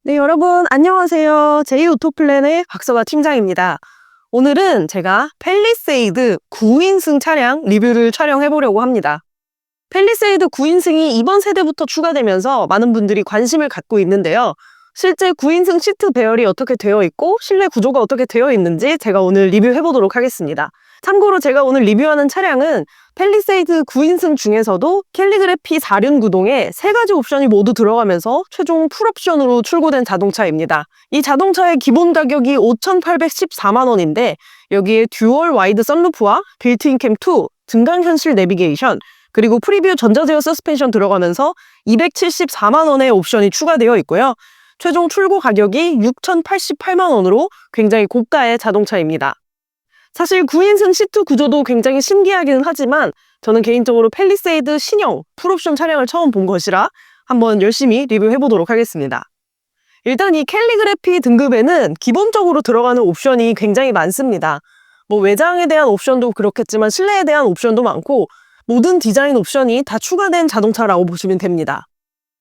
네, 여러분 안녕하세요. 제이오토플랜의 박서가 팀장입니다. 오늘은 제가 팰리세이드 9인승 차량 리뷰를 촬영해 보려고 합니다. 팰리세이드 9인승이 이번 세대부터 추가되면서 많은 분들이 관심을 갖고 있는데요. 실제 9인승 시트 배열이 어떻게 되어 있고 실내 구조가 어떻게 되어 있는지 제가 오늘 리뷰해 보도록 하겠습니다. 참고로 제가 오늘 리뷰하는 차량은 팰리세이드 9인승 중에서도 캘리그래피 4륜 구동에 3가지 옵션이 모두 들어가면서 최종 풀옵션으로 출고된 자동차입니다. 이 자동차의 기본 가격이 5,814만 원인데 여기에 듀얼 와이드 선루프와 빌트인 캠 2, 증강 현실 내비게이션, 그리고 프리뷰 전자제어 서스펜션 들어가면서 274만 원의 옵션이 추가되어 있고요. 최종 출고 가격이 6,088만 원으로 굉장히 고가의 자동차입니다. 사실 9인승 시트 구조도 굉장히 신기하기는 하지만 저는 개인적으로 팰리세이드 신형 풀옵션 차량을 처음 본 것이라 한번 열심히 리뷰해보도록 하겠습니다. 일단 이 캘리그래피 등급에는 기본적으로 들어가는 옵션이 굉장히 많습니다. 외장에 대한 옵션도 그렇겠지만 실내에 대한 옵션도 많고 모든 디자인 옵션이 다 추가된 자동차라고 보시면 됩니다.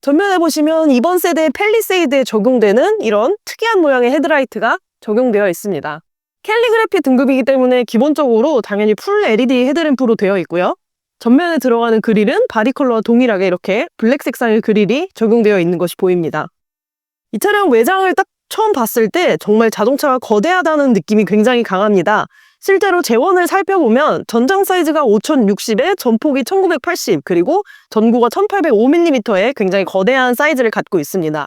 전면에 보시면 이번 세대 팰리세이드에 적용되는 이런 특이한 모양의 헤드라이트가 적용되어 있습니다. 캘리그래피 등급이기 때문에 기본적으로 당연히 풀 LED 헤드램프로 되어 있고요. 전면에 들어가는 그릴은 바디 컬러와 동일하게 이렇게 블랙 색상의 그릴이 적용되어 있는 것이 보입니다. 이 차량 외장을 딱 처음 봤을 때 정말 자동차가 거대하다는 느낌이 굉장히 강합니다. 실제로 재원을 살펴보면 전장 사이즈가 5060에 전폭이 1980 그리고 전고가 1805mm의 굉장히 거대한 사이즈를 갖고 있습니다.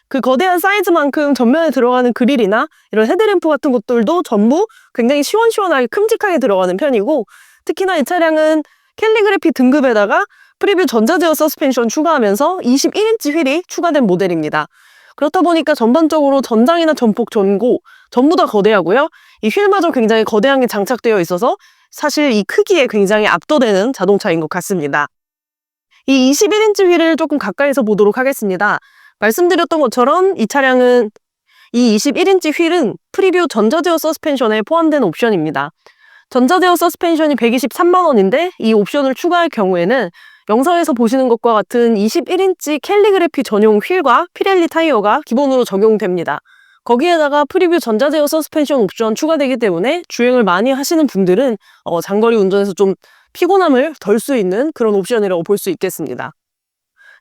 그 거대한 사이즈만큼 전면에 들어가는 그릴이나 이런 헤드램프 같은 것들도 전부 굉장히 시원시원하게 큼직하게 들어가는 편이고 특히나 이 차량은 캘리그래피 등급에다가 프리뷰 전자제어 서스펜션 추가하면서 21인치 휠이 추가된 모델입니다. 그렇다 보니까 전반적으로 전장이나 전폭, 전고 전부 다 거대하고요. 이 휠마저 굉장히 거대하게 장착되어 있어서 사실 이 크기에 굉장히 압도되는 자동차인 것 같습니다. 이 21인치 휠을 조금 가까이서 보도록 하겠습니다. 말씀드렸던 것처럼 이 차량은 이 21인치 휠은 프리뷰 전자제어 서스펜션에 포함된 옵션입니다. 전자제어 서스펜션이 123만 원인데 이 옵션을 추가할 경우에는 영상에서 보시는 것과 같은 21인치 캘리그래피 전용 휠과 피렐리 타이어가 기본으로 적용됩니다. 거기에다가 프리뷰 전자제어 서스펜션 옵션 추가되기 때문에 주행을 많이 하시는 분들은 장거리 운전에서 좀 피곤함을 덜 수 있는 그런 옵션이라고 볼 수 있겠습니다.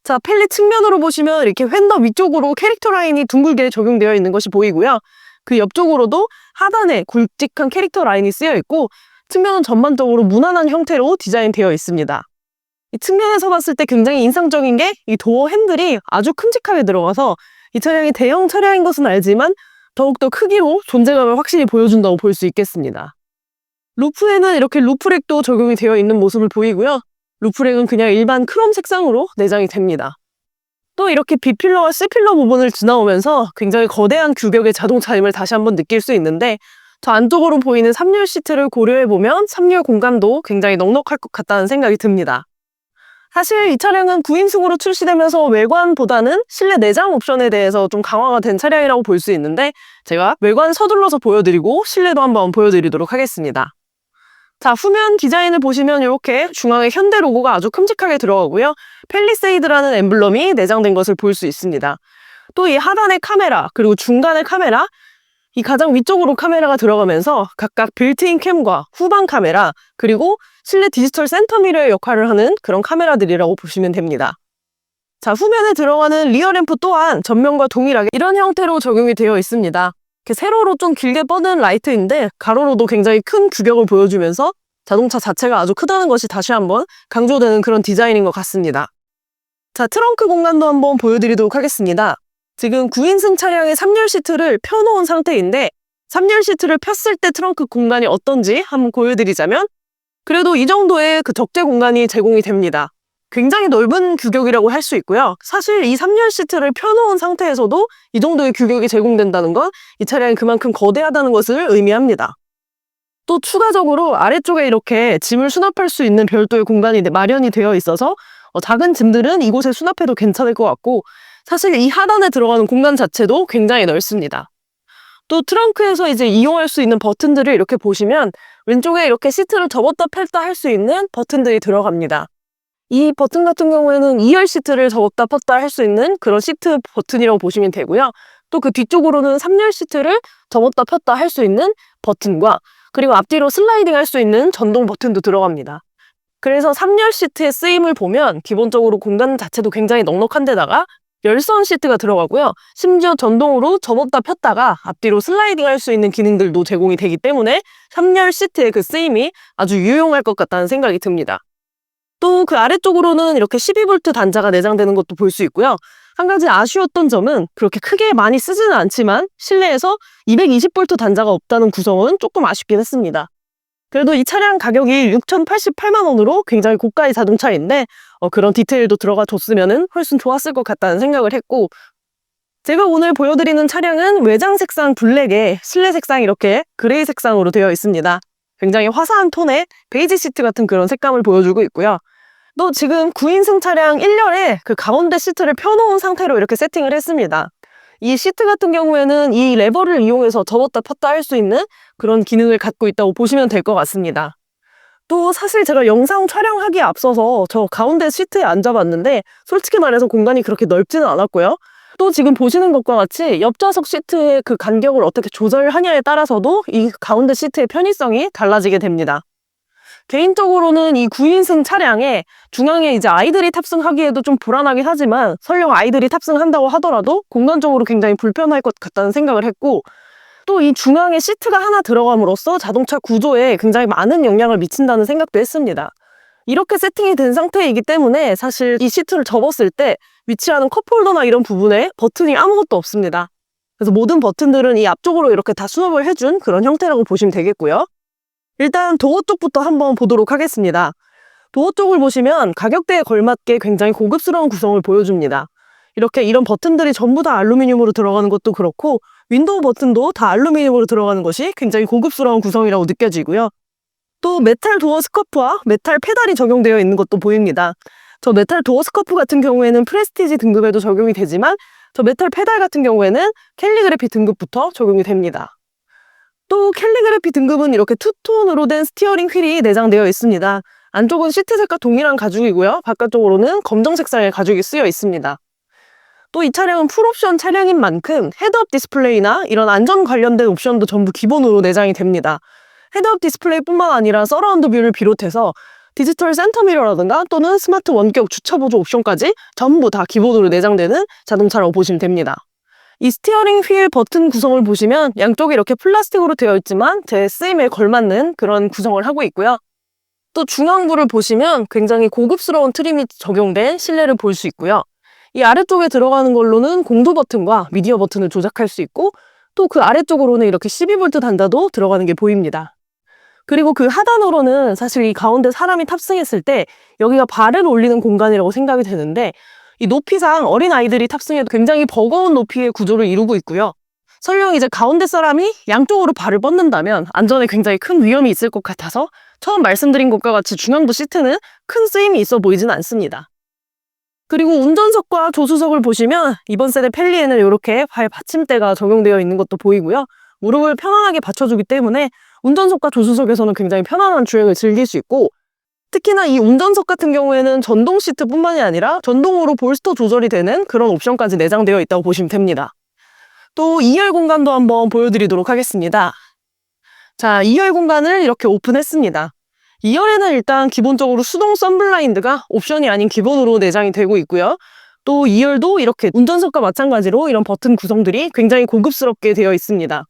자, 팰리 측면으로 보시면 이렇게 휀더 위쪽으로 캐릭터 라인이 둥글게 적용되어 있는 것이 보이고요. 그 옆쪽으로도 하단에 굵직한 캐릭터 라인이 쓰여 있고 측면은 전반적으로 무난한 형태로 디자인되어 있습니다. 이 측면에서 봤을 때 굉장히 인상적인 게 이 도어 핸들이 아주 큼직하게 들어가서 이 차량이 대형 차량인 것은 알지만 더욱더 크기로 존재감을 확실히 보여준다고 볼 수 있겠습니다. 루프에는 이렇게 루프렉도 적용이 되어 있는 모습을 보이고요. 루프렉은 그냥 일반 크롬 색상으로 내장이 됩니다. 또 이렇게 B필러와 C필러 부분을 지나오면서 굉장히 거대한 규격의 자동차임을 다시 한번 느낄 수 있는데 저 안쪽으로 보이는 3열 시트를 고려해보면 3열 공간도 굉장히 넉넉할 것 같다는 생각이 듭니다. 사실 이 차량은 9인승으로 출시되면서 외관보다는 실내 내장 옵션에 대해서 좀 강화가 된 차량이라고 볼 수 있는데 제가 외관 서둘러서 보여드리고 실내도 한번 보여드리도록 하겠습니다. 자, 후면 디자인을 보시면 이렇게 중앙에 현대 로고가 아주 큼직하게 들어가고요. 팰리세이드라는 엠블럼이 내장된 것을 볼 수 있습니다. 또 이 하단의 카메라, 그리고 중간의 카메라, 이 가장 위쪽으로 카메라가 들어가면서 각각 빌트인 캠과 후방 카메라, 그리고 실내 디지털 센터 미러의 역할을 하는 그런 카메라들이라고 보시면 됩니다. 자, 후면에 들어가는 리어 램프 또한 전면과 동일하게 이런 형태로 적용이 되어 있습니다. 이렇게 세로로 좀 길게 뻗은 라이트인데 가로로도 굉장히 큰 규격을 보여주면서 자동차 자체가 아주 크다는 것이 다시 한번 강조되는 그런 디자인인 것 같습니다. 자, 트렁크 공간도 한번 보여드리도록 하겠습니다. 지금 9인승 차량의 3열 시트를 펴놓은 상태인데 3열 시트를 폈을 때 트렁크 공간이 어떤지 한번 보여드리자면 그래도 이 정도의 그 적재 공간이 제공이 됩니다. 굉장히 넓은 규격이라고 할 수 있고요. 사실 이 3열 시트를 펴놓은 상태에서도 이 정도의 규격이 제공된다는 건 이 차량이 그만큼 거대하다는 것을 의미합니다. 또 추가적으로 아래쪽에 이렇게 짐을 수납할 수 있는 별도의 공간이 마련이 되어 있어서 작은 짐들은 이곳에 수납해도 괜찮을 것 같고 사실 이 하단에 들어가는 공간 자체도 굉장히 넓습니다. 또 트렁크에서 이제 이용할 수 있는 버튼들을 이렇게 보시면 왼쪽에 이렇게 시트를 접었다 펼다 할 수 있는 버튼들이 들어갑니다. 이 버튼 같은 경우에는 2열 시트를 접었다 폈다 할 수 있는 그런 시트 버튼이라고 보시면 되고요. 또 그 뒤쪽으로는 3열 시트를 접었다 폈다 할 수 있는 버튼과 그리고 앞뒤로 슬라이딩 할 수 있는 전동 버튼도 들어갑니다. 그래서 3열 시트의 쓰임을 보면 기본적으로 공간 자체도 굉장히 넉넉한 데다가 열선 시트가 들어가고요. 심지어 전동으로 접었다 폈다가 앞뒤로 슬라이딩 할 수 있는 기능들도 제공이 되기 때문에 3열 시트의 그 쓰임이 아주 유용할 것 같다는 생각이 듭니다. 또 그 아래쪽으로는 이렇게 12V 단자가 내장되는 것도 볼 수 있고요. 한 가지 아쉬웠던 점은 그렇게 크게 많이 쓰지는 않지만 실내에서 220V 단자가 없다는 구성은 조금 아쉽긴 했습니다. 그래도 이 차량 가격이 6,088만 원으로 굉장히 고가의 자동차인데 그런 디테일도 들어가 줬으면 훨씬 좋았을 것 같다는 생각을 했고, 제가 오늘 보여드리는 차량은 외장 색상 블랙에 실내 색상 이렇게 그레이 색상으로 되어 있습니다. 굉장히 화사한 톤의 베이지 시트 같은 그런 색감을 보여주고 있고요. 또 지금 9인승 차량 1열에 그 가운데 시트를 펴놓은 상태로 이렇게 세팅을 했습니다. 이 시트 같은 경우에는 이 레버를 이용해서 접었다 폈다 할 수 있는 그런 기능을 갖고 있다고 보시면 될 것 같습니다. 또 사실 제가 영상 촬영하기에 앞서서 저 가운데 시트에 앉아봤는데 솔직히 말해서 공간이 그렇게 넓지는 않았고요. 또 지금 보시는 것과 같이 옆좌석 시트의 그 간격을 어떻게 조절하냐에 따라서도 이 가운데 시트의 편의성이 달라지게 됩니다. 개인적으로는 이 9인승 차량에 중앙에 이제 아이들이 탑승하기에도 좀 불안하긴 하지만 설령 아이들이 탑승한다고 하더라도 공간적으로 굉장히 불편할 것 같다는 생각을 했고, 또 이 중앙에 시트가 하나 들어감으로써 자동차 구조에 굉장히 많은 영향을 미친다는 생각도 했습니다. 이렇게 세팅이 된 상태이기 때문에 사실 이 시트를 접었을 때 위치하는 컵홀더나 이런 부분에 버튼이 아무것도 없습니다. 그래서 모든 버튼들은 이 앞쪽으로 이렇게 다 수납을 해준 그런 형태라고 보시면 되겠고요. 일단 도어 쪽부터 한번 보도록 하겠습니다. 도어 쪽을 보시면 가격대에 걸맞게 굉장히 고급스러운 구성을 보여줍니다. 이렇게 이런 버튼들이 전부 다 알루미늄으로 들어가는 것도 그렇고 윈도우 버튼도 다 알루미늄으로 들어가는 것이 굉장히 고급스러운 구성이라고 느껴지고요. 또 메탈 도어 스커프와 메탈 페달이 적용되어 있는 것도 보입니다. 저 메탈 도어 스커프 같은 경우에는 프레스티지 등급에도 적용이 되지만 저 메탈 페달 같은 경우에는 캘리그래피 등급부터 적용이 됩니다. 또 캘리그래피 등급은 이렇게 투톤으로 된 스티어링 휠이 내장되어 있습니다. 안쪽은 시트색과 동일한 가죽이고요. 바깥쪽으로는 검정색 상의 가죽이 쓰여 있습니다. 또 이 차량은 풀옵션 차량인 만큼 헤드업 디스플레이나 이런 안전 관련된 옵션도 전부 기본으로 내장이 됩니다. 헤드업 디스플레이뿐만 아니라 서라운드 뷰를 비롯해서 디지털 센터미러라든가 또는 스마트 원격 주차 보조 옵션까지 전부 다 기본으로 내장되는 자동차라고 보시면 됩니다. 이 스티어링 휠 버튼 구성을 보시면 양쪽이 이렇게 플라스틱으로 되어 있지만 제 쓰임에 걸맞는 그런 구성을 하고 있고요. 또 중앙부를 보시면 굉장히 고급스러운 트림이 적용된 실내를 볼 수 있고요. 이 아래쪽에 들어가는 걸로는 공도 버튼과 미디어 버튼을 조작할 수 있고 또 그 아래쪽으로는 이렇게 12V 단자도 들어가는 게 보입니다. 그리고 그 하단으로는 사실 이 가운데 사람이 탑승했을 때 여기가 발을 올리는 공간이라고 생각이 되는데 이 높이상 어린아이들이 탑승해도 굉장히 버거운 높이의 구조를 이루고 있고요. 설령 이제 가운데 사람이 양쪽으로 발을 뻗는다면 안전에 굉장히 큰 위험이 있을 것 같아서 처음 말씀드린 것과 같이 중앙부 시트는 큰 쓰임이 있어 보이진 않습니다. 그리고 운전석과 조수석을 보시면 이번 세대 펠리에는 이렇게 발 받침대가 적용되어 있는 것도 보이고요. 무릎을 편안하게 받쳐주기 때문에 운전석과 조수석에서는 굉장히 편안한 주행을 즐길 수 있고, 특히나 이 운전석 같은 경우에는 전동 시트뿐만이 아니라 전동으로 볼스터 조절이 되는 그런 옵션까지 내장되어 있다고 보시면 됩니다. 또 2열 공간도 한번 보여드리도록 하겠습니다. 자, 2열 공간을 이렇게 오픈했습니다. 2열에는 일단 기본적으로 수동 선블라인드가 옵션이 아닌 기본으로 내장이 되고 있고요. 또 2열도 이렇게 운전석과 마찬가지로 이런 버튼 구성들이 굉장히 고급스럽게 되어 있습니다.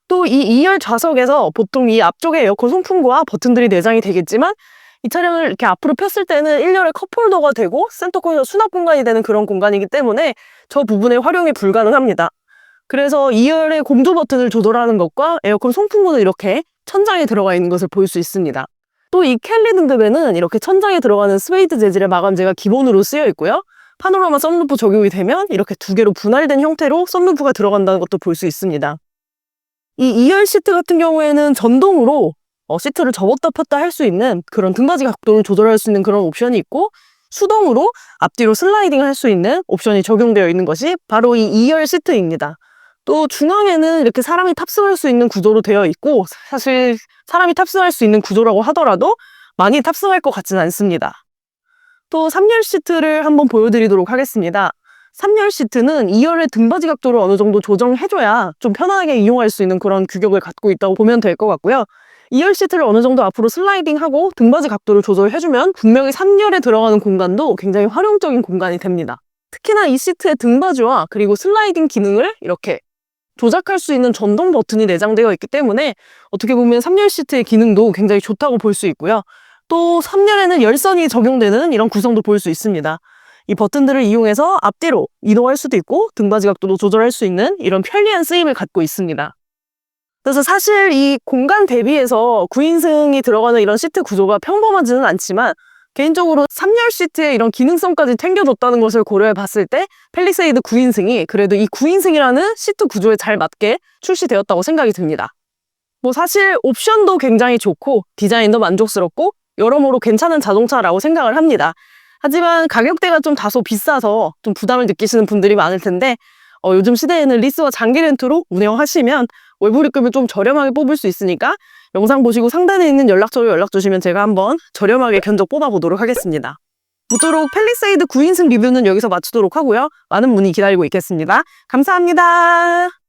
또 이 2열 좌석에서 보통 이 앞쪽에 에어컨 송풍구와 버튼들이 내장이 되겠지만 이 차량을 이렇게 앞으로 폈을 때는 1열에 컵홀더가 되고 센터콘에서 수납 공간이 되는 그런 공간이기 때문에 저 부분의 활용이 불가능합니다. 그래서 2열의 공조 버튼을 조절하는 것과 에어컨 송풍구는 이렇게 천장에 들어가 있는 것을 볼 수 있습니다. 또 이 캘리 등급에는 이렇게 천장에 들어가는 스웨이드 재질의 마감재가 기본으로 쓰여 있고요. 파노라마 썬루프 적용이 되면 이렇게 두 개로 분할된 형태로 썬루프가 들어간다는 것도 볼 수 있습니다. 이 2열 시트 같은 경우에는 전동으로 시트를 접었다 폈다 할 수 있는 그런 등받이 각도를 조절할 수 있는 그런 옵션이 있고, 수동으로 앞뒤로 슬라이딩 할 수 있는 옵션이 적용되어 있는 것이 바로 이 2열 시트입니다. 또 중앙에는 이렇게 사람이 탑승할 수 있는 구조로 되어 있고, 사실 사람이 탑승할 수 있는 구조라고 하더라도 많이 탑승할 것 같지는 않습니다. 또 3열 시트를 한번 보여드리도록 하겠습니다. 3열 시트는 2열의 등받이 각도를 어느 정도 조정해줘야 좀 편안하게 이용할 수 있는 그런 규격을 갖고 있다고 보면 될 것 같고요. 2열 시트를 어느 정도 앞으로 슬라이딩하고 등받이 각도를 조절해주면 분명히 3열에 들어가는 공간도 굉장히 활용적인 공간이 됩니다. 특히나 이 시트의 등받이와 그리고 슬라이딩 기능을 이렇게 조작할 수 있는 전동 버튼이 내장되어 있기 때문에 어떻게 보면 3열 시트의 기능도 굉장히 좋다고 볼 수 있고요. 또 3열에는 열선이 적용되는 이런 구성도 볼 수 있습니다. 이 버튼들을 이용해서 앞뒤로 이동할 수도 있고 등받이 각도도 조절할 수 있는 이런 편리한 쓰임을 갖고 있습니다. 그래서 사실 이 공간 대비해서 9인승이 들어가는 이런 시트 구조가 평범하지는 않지만 개인적으로 3열 시트에 이런 기능성까지 챙겨줬다는 것을 고려해 봤을 때 팰리세이드 9인승이 그래도 이 9인승이라는 시트 구조에 잘 맞게 출시되었다고 생각이 듭니다. 뭐 사실 옵션도 굉장히 좋고 디자인도 만족스럽고 여러모로 괜찮은 자동차라고 생각을 합니다. 하지만 가격대가 좀 다소 비싸서 좀 부담을 느끼시는 분들이 많을 텐데 요즘 시대에는 리스와 장기 렌트로 운영하시면 월불입금을 좀 저렴하게 뽑을 수 있으니까 영상 보시고 상단에 있는 연락처로 연락 주시면 제가 한번 저렴하게 견적 뽑아보도록 하겠습니다. 무쪼록 팰리세이드 9인승 리뷰는 여기서 마치도록 하고요. 많은 문의 기다리고 있겠습니다. 감사합니다.